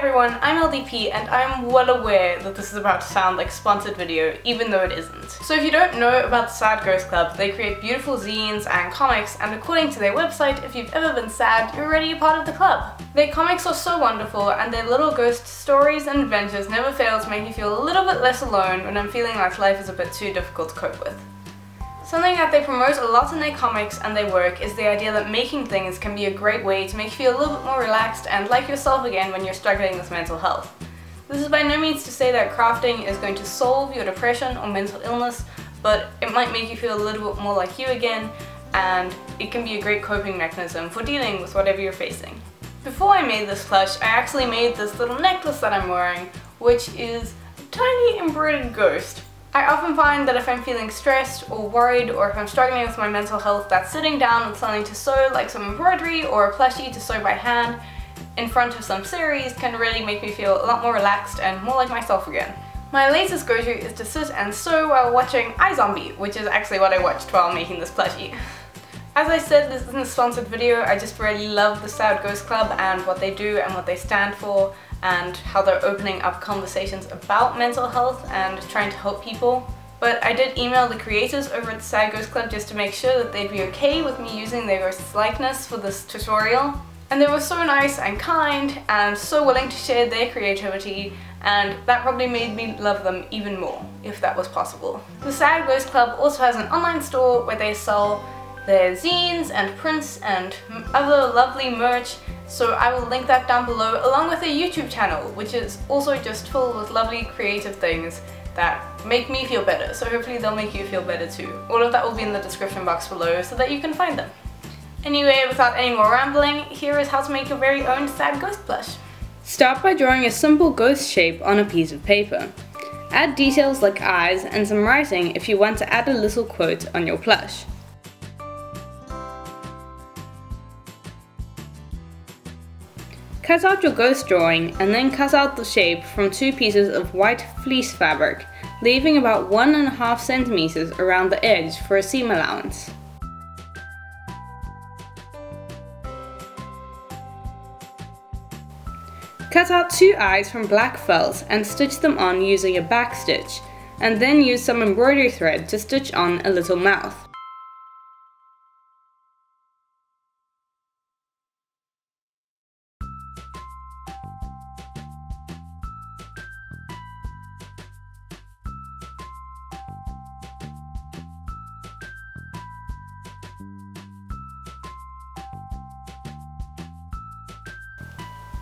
everyone, I'm LDP and I'm well aware that this is about to sound like a sponsored video, even though it isn't. So if you don't know about the Sad Ghost Club, they create beautiful zines and comics, and according to their website, if you've ever been sad, you're already a part of the club. Their comics are so wonderful, and their little ghost stories and adventures never fail to make me feel a little bit less alone when I'm feeling like life is a bit too difficult to cope with. Something that they promote a lot in their comics and their work is the idea that making things can be a great way to make you feel a little bit more relaxed and like yourself again when you're struggling with mental health. This is by no means to say that crafting is going to solve your depression or mental illness, but it might make you feel a little bit more like you again, and it can be a great coping mechanism for dealing with whatever you're facing. Before I made this plush, I actually made this little necklace that I'm wearing, which is a tiny embroidered ghost. I often find that if I'm feeling stressed or worried, or if I'm struggling with my mental health, that sitting down with something to sew, like some embroidery or a plushie to sew by hand, in front of some series can really make me feel a lot more relaxed and more like myself again. My latest go-to is to sit and sew while watching iZombie, which is actually what I watched while making this plushie. As I said, this isn't a sponsored video, I just really love the Sad Ghost Club and what they do and what they stand for, and how they're opening up conversations about mental health and trying to help people. But I did email the creators over at the Sad Ghost Club just to make sure that they'd be okay with me using their ghost's likeness for this tutorial. And they were so nice and kind and so willing to share their creativity, and that probably made me love them even more, if that was possible. The Sad Ghost Club also has an online store where they sell their zines and prints and other lovely merch, so I will link that down below, along with their YouTube channel, which is also just filled with lovely creative things that make me feel better, so hopefully they'll make you feel better too. All of that will be in the description box below so that you can find them. Anyway, without any more rambling, here is how to make your very own Sad Ghost plush. Start by drawing a simple ghost shape on a piece of paper. Add details like eyes and some writing if you want to add a little quote on your plush. Cut out your ghost drawing and then cut out the shape from 2 pieces of white fleece fabric, leaving about 1.5 centimeters around the edge for a seam allowance. Cut out 2 eyes from black felt and stitch them on using a back stitch, and then use some embroidery thread to stitch on a little mouth.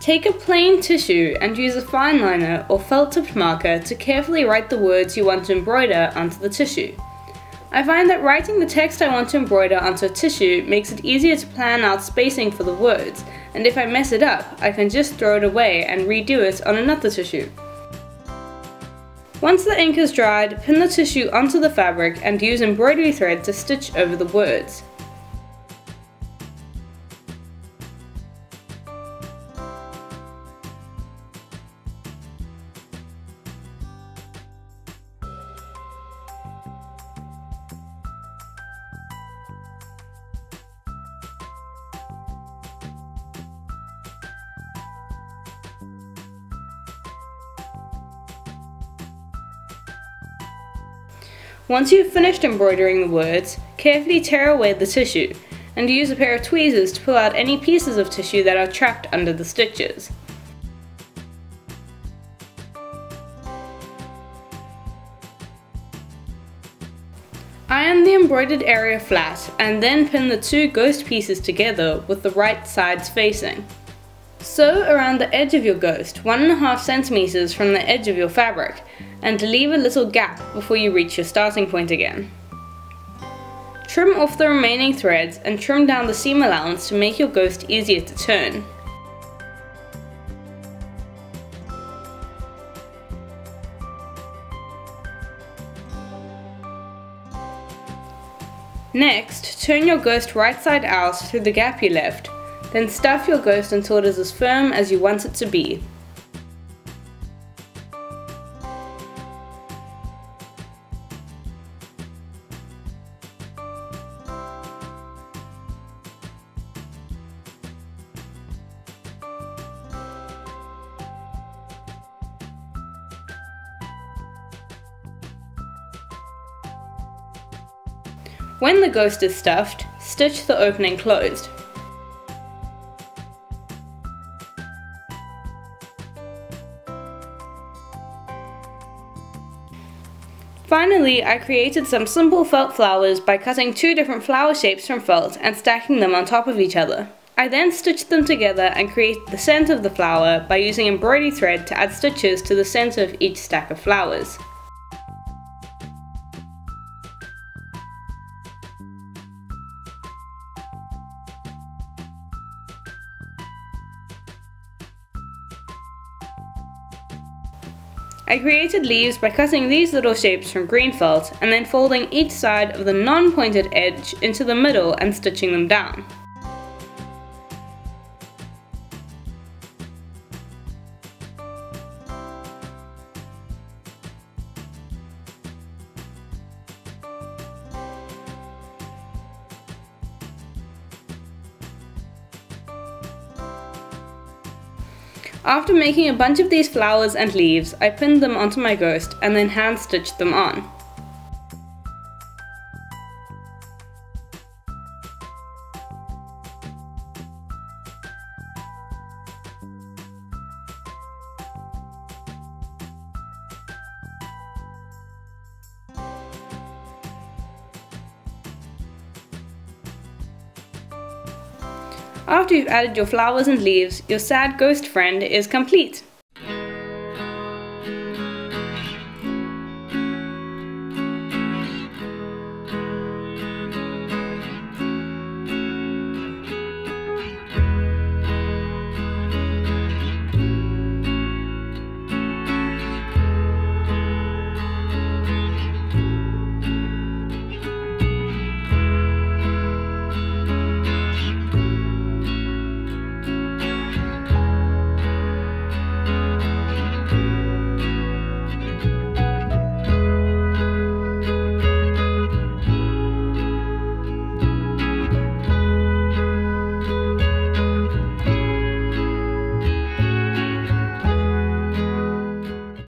Take a plain tissue and use a fine liner or felt tipped marker to carefully write the words you want to embroider onto the tissue. I find that writing the text I want to embroider onto a tissue makes it easier to plan out spacing for the words, and if I mess it up, I can just throw it away and redo it on another tissue. Once the ink is dried, pin the tissue onto the fabric and use embroidery thread to stitch over the words. Once you've finished embroidering the words, carefully tear away the tissue, and use a pair of tweezers to pull out any pieces of tissue that are trapped under the stitches. Iron the embroidered area flat, and then pin the 2 ghost pieces together with the right sides facing. Sew around the edge of your ghost 1.5 centimeters from the edge of your fabric, and leave a little gap before you reach your starting point again. Trim off the remaining threads and trim down the seam allowance to make your ghost easier to turn. Next, turn your ghost right side out through the gap you left, then stuff your ghost until it is as firm as you want it to be. When the ghost is stuffed, stitch the opening closed. Finally, I created some simple felt flowers by cutting 2 different flower shapes from felt and stacking them on top of each other. I then stitched them together and created the centre of the flower by using embroidery thread to add stitches to the centre of each stack of flowers. I created leaves by cutting these little shapes from green felt and then folding each side of the non-pointed edge into the middle and stitching them down. After making a bunch of these flowers and leaves, I pinned them onto my ghost and then hand stitched them on. After you've added your flowers and leaves, your sad ghost friend is complete.